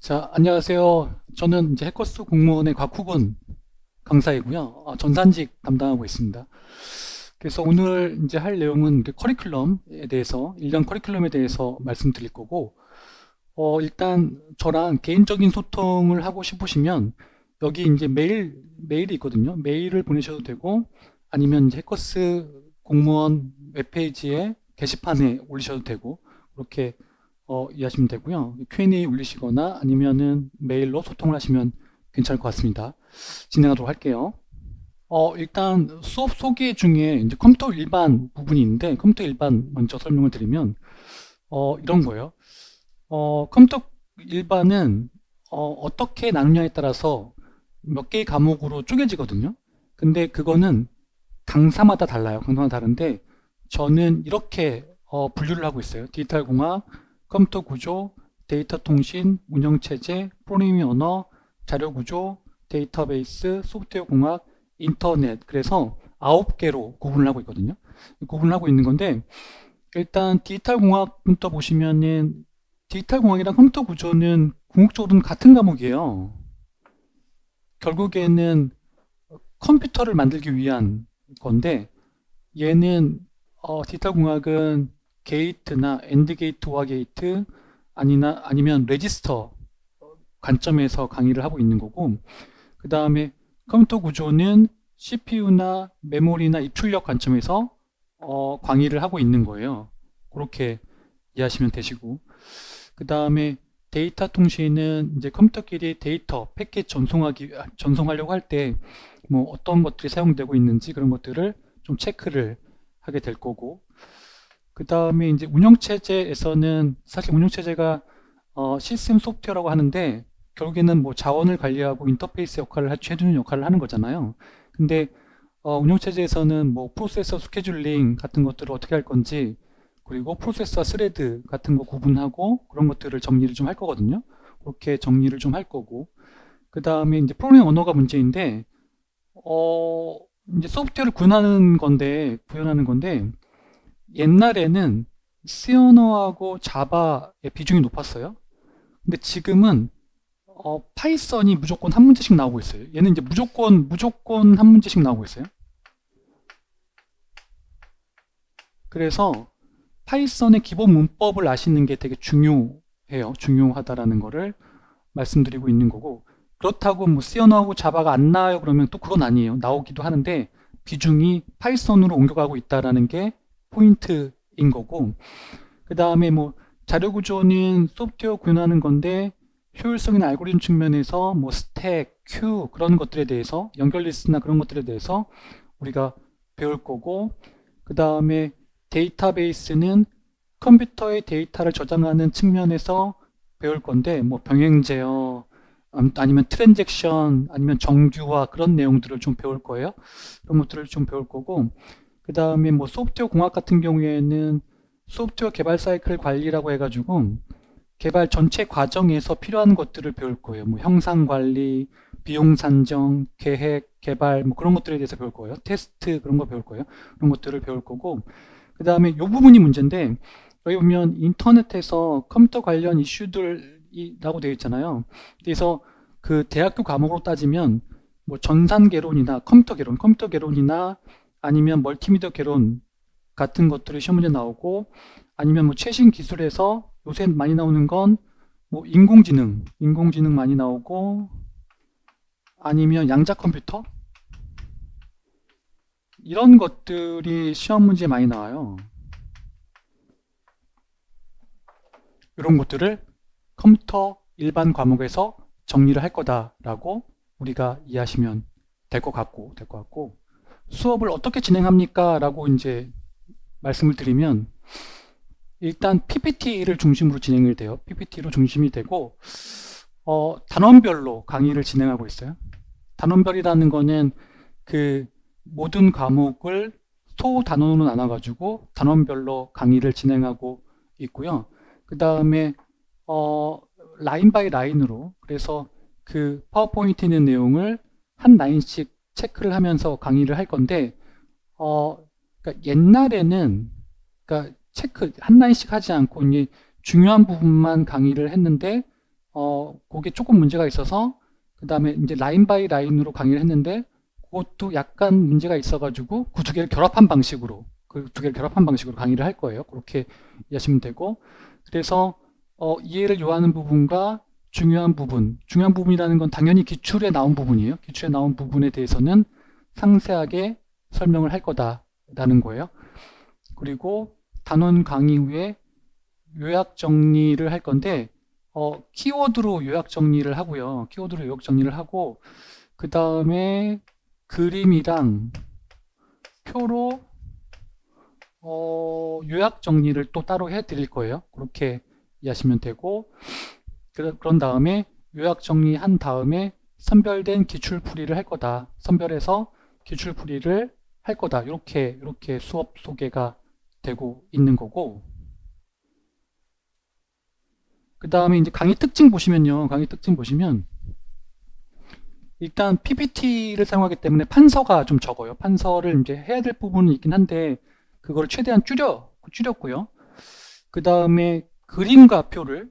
자, 안녕하세요. 저는 이제 해커스 공무원의 곽후근 강사이고요. 전산직 담당하고 있습니다. 그래서 오늘 이제 할 내용은 이제 커리큘럼에 대해서, 1년 커리큘럼에 대해서 말씀드릴 거고, 일단 저랑 개인적인 소통을 하고 싶으시면 여기 이제 메일이 있거든요. 메일을 보내셔도 되고, 아니면 이제 해커스 공무원 웹페이지에 게시판에 올리셔도 되고, 그렇게 이해하시면 되고요. Q&A 올리시거나 아니면은 메일로 소통을 하시면 괜찮을 것 같습니다. 진행하도록 할게요. 일단 수업 소개 중에 이제 컴퓨터 일반 부분이 있는데 컴퓨터 일반 먼저 설명을 드리면 이런 거예요. 컴퓨터 일반은 어떻게 나누냐에 따라서 몇 개의 과목으로 쪼개지거든요. 근데 그거는 강사마다 달라요. 강사마다 다른데 저는 이렇게 분류를 하고 있어요. 디지털 공학, 컴퓨터 구조, 데이터 통신, 운영체제, 프로그래밍 언어, 자료 구조, 데이터베이스, 소프트웨어 공학, 인터넷. 그래서 9개로 구분을 하고 있거든요. 구분을 하고 있는 건데 일단 디지털 공학부터 보시면은 디지털 공학이랑 컴퓨터 구조는 궁극적으로는 같은 과목이에요. 결국에는 컴퓨터를 만들기 위한 건데 얘는 디지털 공학은 게이트나 엔드 게이트와 게이트 아니면 레지스터 관점에서 강의를 하고 있는 거고 그 다음에 컴퓨터 구조는 CPU나 메모리나 입출력 관점에서 강의를 하고 있는 거예요. 그렇게 이해하시면 되시고 그 다음에 데이터 통신은 이제 컴퓨터끼리 데이터 패킷 전송하려고 할 때 뭐 어떤 것들이 사용되고 있는지 그런 것들을 좀 체크를 하게 될 거고 그 다음에 이제 운영체제에서는 사실 운영체제가 시스템 소프트웨어라고 하는데 결국에는 뭐 자원을 관리하고 인터페이스 역할을 해주는 역할을 하는 거잖아요. 근데 운영체제에서는 뭐 프로세서 스케줄링 같은 것들을 어떻게 할 건지 그리고 프로세서와 스레드 같은 거 구분하고 그런 것들을 정리를 좀 할 거거든요. 그렇게 정리를 좀 할 거고 그 다음에 이제 프로그래밍 언어가 문제인데 어 이제 소프트웨어를 구현하는 건데 옛날에는 C 언어하고 자바의 비중이 높았어요. 근데 지금은 파이썬이 무조건 한 문제씩 나오고 있어요. 얘는 이제 무조건 한 문제씩 나오고 있어요. 그래서 파이썬의 기본 문법을 아시는 게 되게 중요해요. 중요하다라는 거를 말씀드리고 있는 거고 그렇다고 뭐 C 언어하고 자바가 안 나와요 그러면 또 그건 아니에요. 나오기도 하는데 비중이 파이썬으로 옮겨가고 있다라는 게 포인트인 거고 그 다음에 뭐 자료 구조는 소프트웨어 구현하는 건데 효율성이나 알고리즘 측면에서 뭐 스택, 큐 그런 것들에 대해서 연결 리스트나 그런 것들에 대해서 우리가 배울 거고 그 다음에 데이터베이스는 컴퓨터의 데이터를 저장하는 측면에서 배울 건데 뭐 병행 제어 아니면 트랜잭션 아니면 정규화 그런 내용들을 좀 배울 거예요. 그런 것들을 좀 배울 거고 그 다음에 뭐 소프트웨어 공학 같은 경우에는 소프트웨어 개발 사이클 관리라고 해가지고 개발 전체 과정에서 필요한 것들을 배울 거예요. 뭐 형상 관리, 비용 산정, 계획, 개발 뭐 그런 것들에 대해서 배울 거예요. 테스트 그런 거 배울 거예요. 그런 것들을 배울 거고 그 다음에 이 부분이 문제인데 여기 보면 인터넷에서 컴퓨터 관련 이슈들이라고 되어 있잖아요. 그래서 그 대학교 과목으로 따지면 뭐 전산 개론이나 컴퓨터 개론이나 아니면 멀티미디어 개론 같은 것들이 시험 문제 나오고 아니면 뭐 최신 기술에서 요새 많이 나오는 건 뭐 인공지능 많이 나오고 아니면 양자 컴퓨터 이런 것들이 시험 문제에 많이 나와요. 이런 것들을 컴퓨터 일반 과목에서 정리를 할 거다라고 우리가 이해하시면 될 것 같고 수업을 어떻게 진행합니까? 라고 이제 말씀을 드리면 일단 PPT를 중심으로 진행이 돼요. PPT로 중심이 되고 단원별로 강의를 진행하고 있어요. 단원별이라는 거는 그 모든 과목을 소단원으로 나눠가지고 단원별로 강의를 진행하고 있고요. 그 다음에 라인 바이 라인으로 그래서 그 파워포인트에 있는 내용을 한 라인씩 체크를 하면서 강의를 할 건데 그러니까 옛날에는 그러니까 체크 한 라인씩 하지 않고 이제 중요한 부분만 강의를 했는데 그게 조금 문제가 있어서 그 다음에 이제 라인 바이 라인으로 강의를 했는데 그것도 약간 문제가 있어가지고 그 두 개를 결합한 방식으로 강의를 할 거예요. 그렇게 이해하시면 되고 그래서 이해를 요하는 부분과 중요한 부분이라는 건 당연히 기출에 나온 부분이에요. 기출에 나온 부분에 대해서는 상세하게 설명을 할 거다라는 거예요. 그리고 단원 강의 후에 요약 정리를 할 건데 키워드로 요약 정리를 하고요. 키워드로 요약 정리를 하고 그 다음에 그림이랑 표로 요약 정리를 또 따로 해 드릴 거예요. 그렇게 이해하시면 되고 그런 다음에 요약 정리한 다음에 선별된 기출풀이를 할 거다. 선별해서 기출풀이를 할 거다. 이렇게 수업 소개가 되고 있는 거고 그 다음에 이제 강의 특징 보시면요. 강의 특징 보시면 일단 PPT를 사용하기 때문에 판서가 좀 적어요. 판서를 이제 해야 될 부분은 있긴 한데 그걸 최대한 줄였고요. 그 다음에 그림과 표를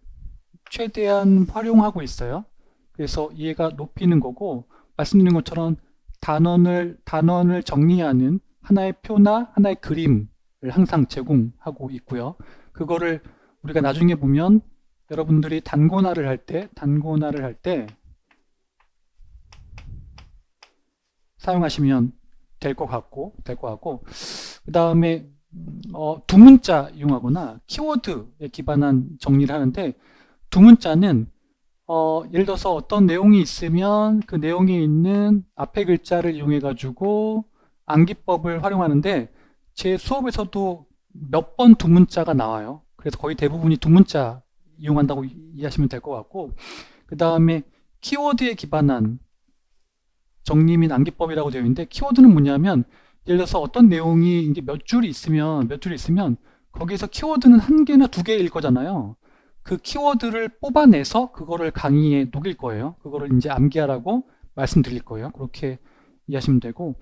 최대한 활용하고 있어요. 그래서 이해가 높이는 거고 말씀드린 것처럼 단원을 정리하는 하나의 표나 하나의 그림을 항상 제공하고 있고요. 그거를 우리가 나중에 보면 여러분들이 단권화를 할 때 사용하시면 될 것 같고 그 다음에 두 문자 이용하거나 키워드에 기반한 정리를 하는데 두 문자는 예를 들어서 어떤 내용이 있으면 그 내용에 있는 앞에 글자를 이용해 가지고 암기법을 활용하는데 제 수업에서도 몇 번 두 문자가 나와요. 그래서 거의 대부분이 두 문자 이용한다고 이해하시면 될 것 같고 그 다음에 키워드에 기반한 정리 및 암기법이라고 되어 있는데 키워드는 뭐냐면 예를 들어서 어떤 내용이 이제 몇 줄이 있으면 거기에서 키워드는 한 개나 두 개일 거잖아요. 그 키워드를 뽑아내서 그거를 강의에 녹일 거예요. 그거를 이제 암기하라고 말씀드릴 거예요. 그렇게 이해하시면 되고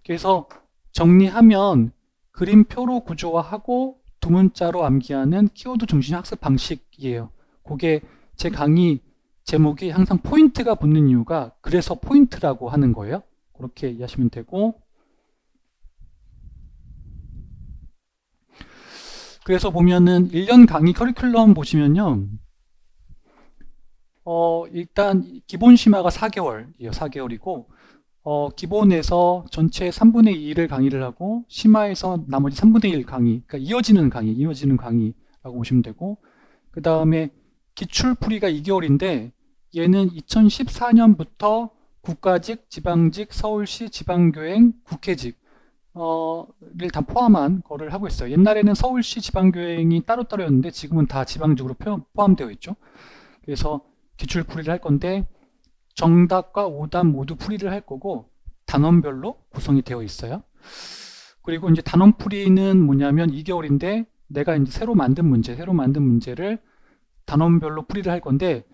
그래서 정리하면 그림표로 구조화하고 두 문자로 암기하는 키워드 중심 학습 방식이에요. 그게 제 강의 제목이 항상 포인트가 붙는 이유가 그래서 포인트라고 하는 거예요. 그렇게 이해하시면 되고 그래서 보면은 1년 강의 커리큘럼 보시면요. 일단 기본 심화가 4개월이에요. 4개월이고 기본에서 전체 3분의 2를 강의를 하고 심화에서 나머지 3분의 1 강의, 그러니까 이어지는 강의라고 보시면 되고 그 다음에 기출풀이가 2개월인데 얘는 2014년부터 국가직, 지방직, 서울시 지방교행, 국회직 를 다 포함한 거를 하고 있어요. 옛날에는 서울시 지방교행이 따로따로였는데 지금은 다 지방직으로 포함되어 있죠. 그래서 기출풀이를 할 건데 정답과 오답 모두 풀이를 할 거고 단원별로 구성이 되어 있어요. 그리고 이제 단원풀이는 뭐냐면 2개월인데 내가 이제 새로 만든 문제를 단원별로 풀이를 할 건데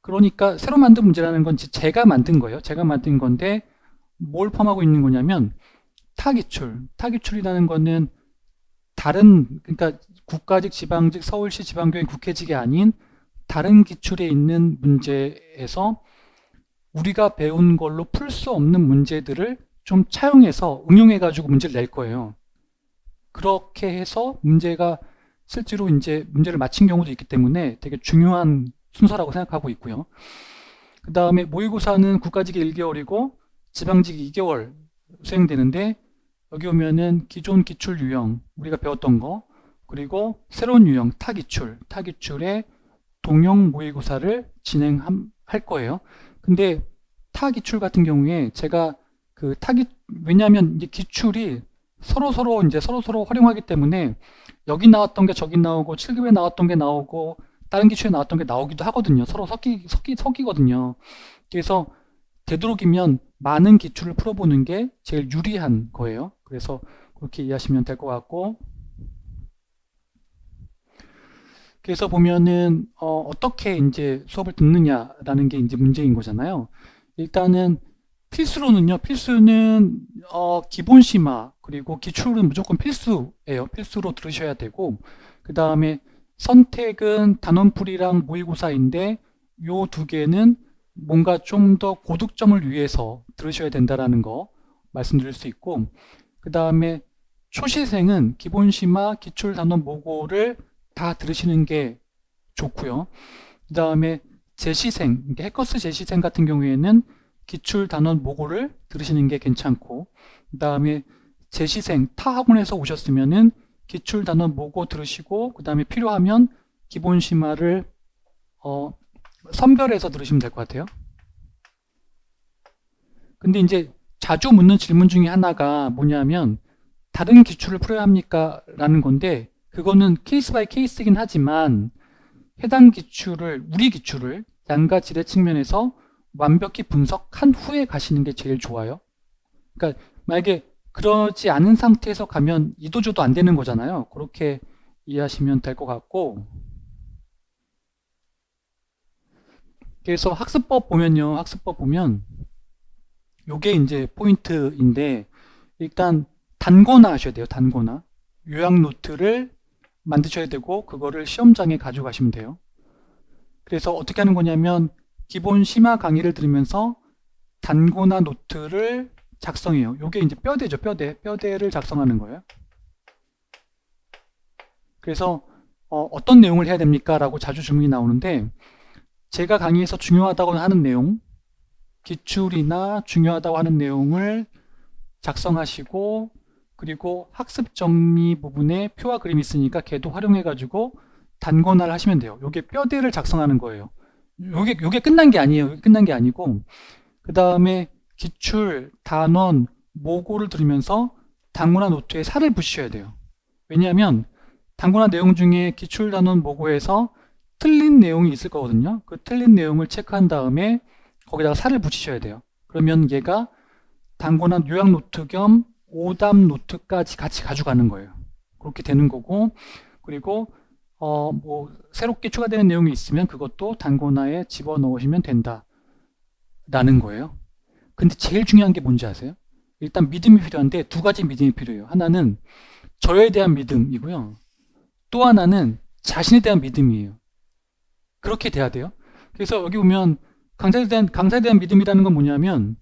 그러니까 새로 만든 문제라는 건 제가 만든 거예요. 제가 만든 건데 뭘 포함하고 있는 거냐면 타기출이라는 거는 그러니까 국가직, 지방직, 서울시 지방교행 국회직이 아닌 다른 기출에 있는 문제에서 우리가 배운 걸로 풀 수 없는 문제들을 좀 차용해서 응용해가지고 문제를 낼 거예요. 그렇게 해서 문제가 실제로 이제 문제를 맞힌 경우도 있기 때문에 되게 중요한 순서라고 생각하고 있고요. 그 다음에 모의고사는 국가직이 1개월이고 지방직이 2개월 수행되는데 여기 오면은 기존 기출 유형 우리가 배웠던 거 그리고 새로운 유형 타기출의 동형 모의고사를 진행할 거예요. 근데 타기출 같은 경우에 제가 왜냐하면 이제 기출이 서로 활용하기 때문에 여기 나왔던 게 저기 나오고 7급에 나왔던 게 나오고 다른 기출에 나왔던 게 나오기도 하거든요. 서로 섞이거든요. 그래서 되도록이면 많은 기출을 풀어보는 게 제일 유리한 거예요. 그래서 그렇게 이해하시면 될 것 같고 그래서 보면은 어떻게 이제 수업을 듣느냐라는 게 이제 문제인 거잖아요. 일단은 필수는 기본 심화 그리고 기출은 무조건 필수예요. 필수로 들으셔야 되고 그 다음에 선택은 단원풀이랑 모의고사인데 요 두 개는 뭔가 좀 더 고득점을 위해서 들으셔야 된다라는 거 말씀드릴 수 있고, 그 다음에 초시생은 기본심화, 기출단원 모고를 다 들으시는 게 좋고요. 그 다음에 재시생, 해커스 재시생 같은 경우에는 기출단원 모고를 들으시는 게 괜찮고, 그 다음에 재시생 타 학원에서 오셨으면은 기출단원 모고 들으시고, 그 다음에 필요하면 기본심화를 선별해서 들으시면 될 것 같아요. 근데 이제 자주 묻는 질문 중에 하나가 뭐냐면 다른 기출을 풀어야 합니까? 라는 건데, 그거는 케이스 바이 케이스이긴 하지만 해당 기출을, 우리 기출을 양과 질의 측면에서 완벽히 분석한 후에 가시는 게 제일 좋아요. 그러니까 만약에 그러지 않은 상태에서 가면 이도저도 안 되는 거잖아요. 그렇게 이해하시면 될 것 같고, 그래서 학습법 보면요, 학습법 보면 요게 이제 포인트인데, 일단 단거나 하셔야 돼요. 단거나 요약 노트를 만드셔야 되고, 그거를 시험장에 가져가시면 돼요. 그래서 어떻게 하는 거냐면 기본 심화 강의를 들으면서 단거나 노트를 작성해요. 요게 이제 뼈대죠. 뼈대를 작성하는 거예요. 그래서 어떤 내용을 해야 됩니까? 라고 자주 질문이 나오는데, 제가 강의에서 중요하다고 하는 내용, 기출이나 중요하다고 하는 내용을 작성하시고, 그리고 학습 정리 부분에 표와 그림이 있으니까 걔도 활용해 가지고 단권화를 하시면 돼요. 요게 뼈대를 작성하는 거예요. 요게 끝난 게 아니에요. 요게 끝난 게 아니고, 그 다음에 기출, 단원, 모고를 들으면서 단권화 노트에 살을 붙이셔야 돼요. 왜냐하면 단권화 내용 중에 기출, 단원, 모고에서 틀린 내용이 있을 거거든요. 그 틀린 내용을 체크한 다음에 거기다가 살을 붙이셔야 돼요. 그러면 얘가 단권화 요약 노트 겸 오답 노트까지 같이 가져가는 거예요. 그렇게 되는 거고, 그리고 뭐 새롭게 추가되는 내용이 있으면 그것도 단권화에 집어넣으시면 된다라는 거예요. 근데 제일 중요한 게 뭔지 아세요? 일단 믿음이 필요한데 두 가지 믿음이 필요해요. 하나는 저에 대한 믿음이고요. 또 하나는 자신에 대한 믿음이에요. 그렇게 돼야 돼요. 그래서 여기 보면 강사에 대한 믿음이라는 건 뭐냐면,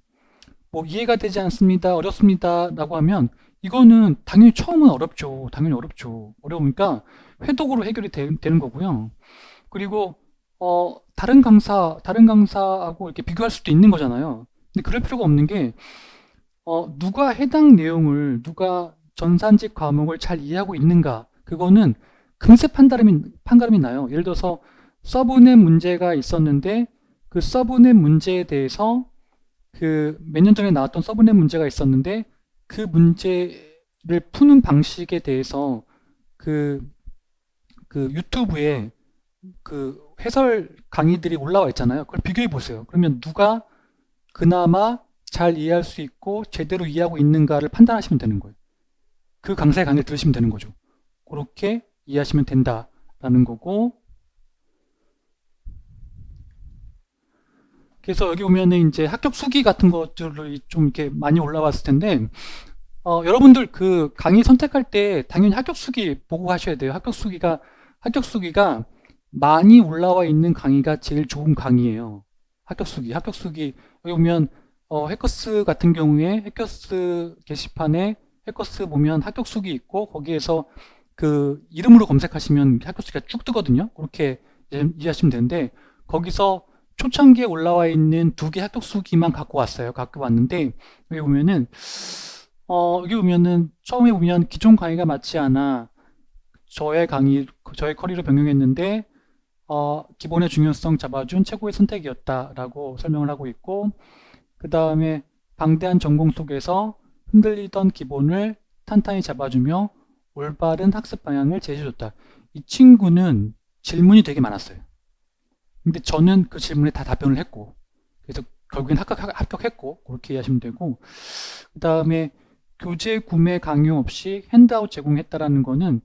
뭐 이해가 되지 않습니다, 어렵습니다 라고 하면 이거는 당연히 처음은 어렵죠. 당연히 어렵죠. 어려우니까 회독으로 해결이 되는 거고요. 그리고 다른 강사하고 이렇게 비교할 수도 있는 거잖아요. 근데 그럴 필요가 없는 게, 누가 해당 내용을, 누가 전산직 과목을 잘 이해하고 있는가, 그거는 금세 판가름이 나요. 예를 들어서 서브넷 문제가 있었는데 그 서브넷 문제에 대해서 그 몇 년 전에 나왔던 서브넷 문제가 있었는데 그 문제를 푸는 방식에 대해서 그 유튜브에 그 해설 강의들이 올라와 있잖아요. 그걸 비교해 보세요. 그러면 누가 그나마 잘 이해할 수 있고 제대로 이해하고 있는가를 판단하시면 되는 거예요. 그 강사의 강의를 들으시면 되는 거죠. 그렇게 이해하시면 된다라는 거고, 그래서 여기 보면은 이제 합격 수기 같은 것들이 좀 이렇게 많이 올라왔을 텐데, 여러분들 그 강의 선택할 때 당연히 합격 수기 보고 하셔야 돼요. 합격 수기가 많이 올라와 있는 강의가 제일 좋은 강의예요. 합격 수기. 여기 보면 해커스 같은 경우에 해커스 게시판에 해커스 보면 합격 수기 있고, 거기에서 그 이름으로 검색하시면 합격 수기가 쭉 뜨거든요. 그렇게 이해하시면 되는데, 거기서 초창기에 올라와 있는 두 개 합격 수기만 갖고 왔는데, 여기 보면은 처음에 보면 기존 강의가 맞지 않아 저의 커리로 변경했는데 기본의 중요성 잡아준 최고의 선택이었다라고 설명을 하고 있고, 그 다음에 방대한 전공 속에서 흔들리던 기본을 탄탄히 잡아주며 올바른 학습 방향을 제시해줬다. 이 친구는 질문이 되게 많았어요. 근데 저는 그 질문에 다 답변을 했고, 그래서 결국엔 합격했고, 그렇게 이해하시면 되고, 그 다음에 교재 구매 강요 없이 핸드아웃 제공했다라는 거는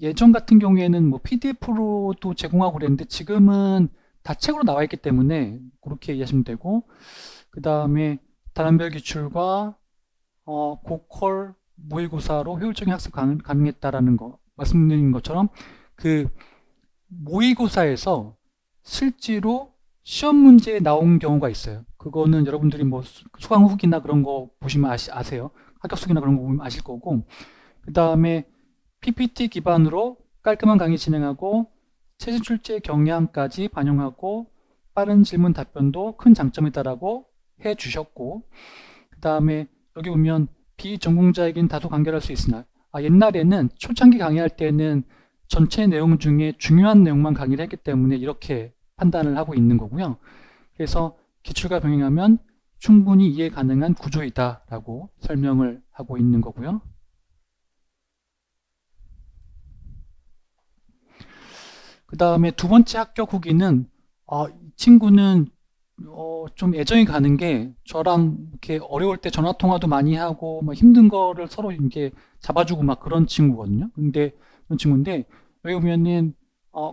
예전 같은 경우에는 뭐 PDF로도 제공하고 그랬는데 지금은 다 책으로 나와 있기 때문에 그렇게 이해하시면 되고, 그 다음에 단원별 기출과 고퀄 모의고사로 효율적인 학습 가능했다라는 거 말씀드린 것처럼, 그 모의고사에서 실제로 시험 문제에 나온 경우가 있어요. 그거는 여러분들이 뭐 수강 후기나 그런 거 보시면 아세요. 합격 수기나 그런 거 보면 아실 거고, 그 다음에 PPT 기반으로 깔끔한 강의 진행하고 최신 출제 경향까지 반영하고 빠른 질문 답변도 큰 장점이다라고 해 주셨고, 그 다음에 여기 보면 비전공자에겐 다소 간결할 수 있으나, 옛날에는 초창기 강의할 때는 전체 내용 중에 중요한 내용만 강의를 했기 때문에 이렇게 판단을 하고 있는 거고요. 그래서 기출과 병행하면 충분히 이해 가능한 구조이다 라고 설명을 하고 있는 거고요. 그 다음에 두 번째 합격 후기는, 이 친구는 좀 애정이 가는 게 저랑 이렇게 어려울 때 전화 통화도 많이 하고 막 힘든 거를 서로 이렇게 잡아주고 막 그런 친구거든요. 근데 그런 친구인데 여기 보면은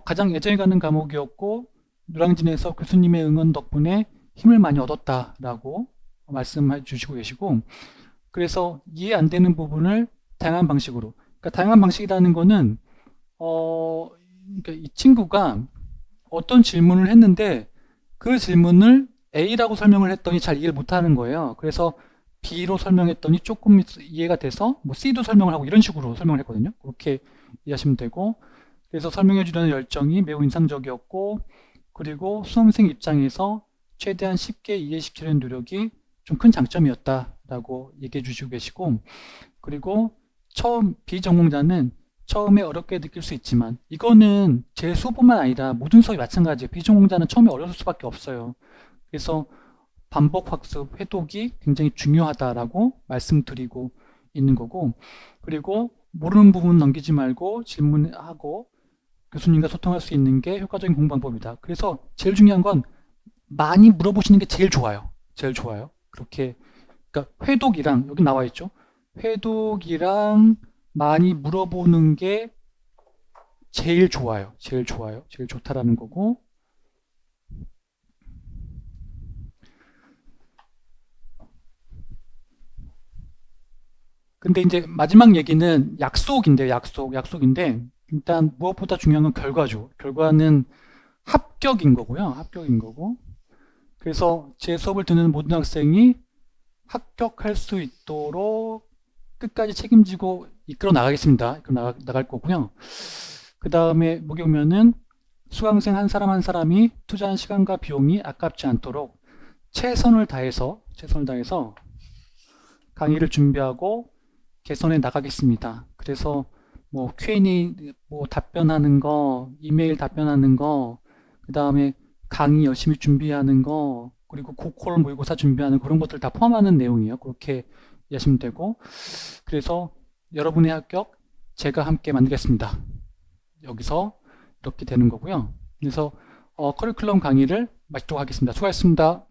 가장 애정이 가는 과목이었고 노량진에서 교수님의 응원 덕분에 힘을 많이 얻었다라고 말씀해 주시고 계시고, 그래서 이해 안 되는 부분을 다양한 방식으로, 그러니까 다양한 방식이라는 거는 그러니까 이 친구가 어떤 질문을 했는데 그 질문을 A라고 설명을 했더니 잘 이해를 못하는 거예요. 그래서 B로 설명했더니 조금 이해가 돼서 뭐 C도 설명을 하고 이런 식으로 설명을 했거든요. 그렇게 이해하시면 되고, 그래서 설명해 주려는 열정이 매우 인상적이었고, 그리고 수험생 입장에서 최대한 쉽게 이해시키려는 노력이 좀 큰 장점이었다라고 얘기해 주시고 계시고, 그리고 처음 비전공자는 처음에 어렵게 느낄 수 있지만, 이거는 제 수업뿐만 아니라 모든 수업이 마찬가지예요. 비전공자는 처음에 어려울 수밖에 없어요. 그래서 반복 학습, 회독이 굉장히 중요하다라고 말씀드리고 있는 거고, 그리고 모르는 부분 넘기지 말고 질문하고 교수님과 소통할 수 있는 게 효과적인 공부 방법이다. 그래서 제일 중요한 건 많이 물어보시는 게 제일 좋아요. 제일 좋아요. 그렇게, 그러니까 회독이랑 여기 나와 있죠. 회독이랑 많이 물어보는 게 제일 좋아요. 제일 좋아요. 제일 좋다라는 거고. 근데 이제 마지막 얘기는 약속인데, 약속인데, 일단 무엇보다 중요한 건 결과죠. 결과는 합격인 거고요. 합격인 거고. 그래서 제 수업을 듣는 모든 학생이 합격할 수 있도록 끝까지 책임지고 이끌어 나가겠습니다. 이끌어 나갈 거고요. 그 다음에 여기 보면은 수강생 한 사람 한 사람이 투자한 시간과 비용이 아깝지 않도록 최선을 다해서 강의를 준비하고 개선해 나가겠습니다. 그래서 뭐 Q&A 뭐 답변하는 거, 이메일 답변하는 거, 그 다음에 강의 열심히 준비하는 거, 그리고 고콜 모의고사 준비하는 그런 것들 다 포함하는 내용이에요. 그렇게 이해하시면 되고, 그래서 여러분의 합격 제가 함께 만들겠습니다. 여기서 이렇게 되는 거고요. 그래서 커리큘럼 강의를 마치도록 하겠습니다. 수고하셨습니다.